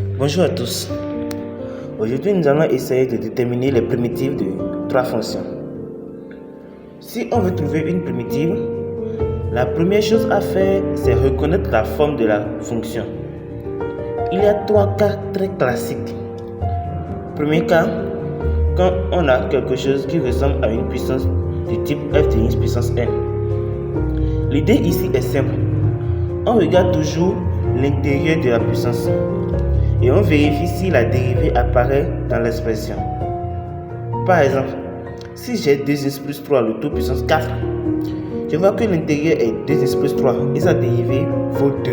Bonjour à tous. Aujourd'hui, nous allons essayer de déterminer les primitives de trois fonctions. Si on veut trouver une primitive, la première chose à faire, c'est reconnaître la forme de la fonction. Il y a trois cas très classiques. Premier cas, quand on a quelque chose qui ressemble à une puissance du type f de x puissance n. L'idée ici est simple. On regarde toujours l'intérieur de la puissance et on vérifie si la dérivée apparaît dans l'expression. Par exemple, si j'ai 2x plus 3 le tout puissance 4, je vois que l'intérieur est 2x plus 3 et sa dérivée vaut 2.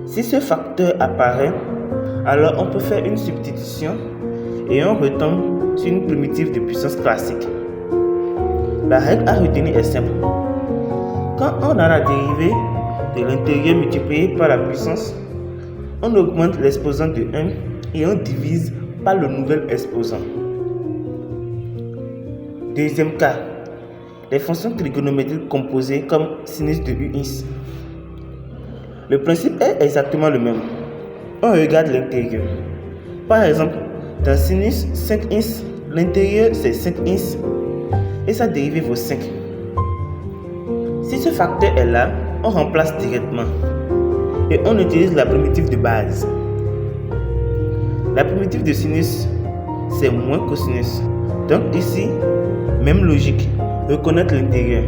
Si ce facteur apparaît, alors on peut faire une substitution et on retombe sur une primitive de puissance classique. La règle à retenir est simple. Quand on a la dérivée de l'intérieur multiplié par la puissance, on augmente l'exposant de 1 et on divise par le nouvel exposant. Deuxième cas, les fonctions trigonométriques composées comme sinus de UX. Le principe est exactement le même. On regarde l'intérieur. Par exemple, dans sinus 5x, l'intérieur c'est 5x et sa dérivée vaut 5. Si ce facteur est là, on remplace directement et on utilise la primitive de base. La primitive de sinus, c'est moins cosinus. Donc ici, même logique, reconnaître l'intérieur.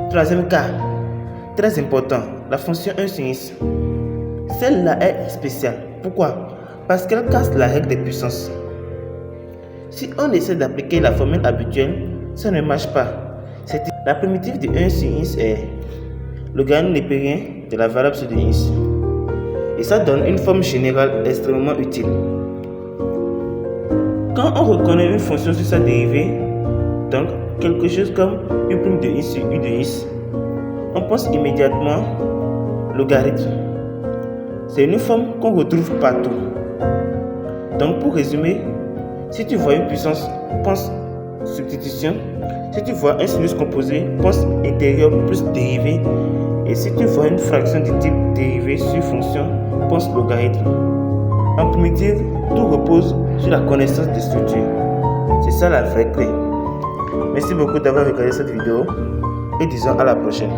Troisième cas, très important, la fonction 1 sin x. Celle-là est spéciale. Pourquoi? Parce qu'elle casse la règle des puissances. Si on essaie d'appliquer la formule habituelle, ça ne marche pas. La primitive de 1 sin x est logarithme népérien de la variable sur de x. Et ça donne une forme générale extrêmement utile. Quand on reconnaît une fonction sur sa dérivée, donc quelque chose comme u' de x sur u de x, on pense immédiatement logarithme. C'est une forme qu'on retrouve partout. Donc pour résumer, si tu vois une puissance, pense substitution. Si tu vois un sinus composé, pense intérieur plus dérivée. Et si tu vois une fraction du type dérivée sur fonction, pense logarithme. En primitive, tout repose sur la connaissance des structures. C'est ça la vraie clé. Merci beaucoup d'avoir regardé cette vidéo et disons à la prochaine.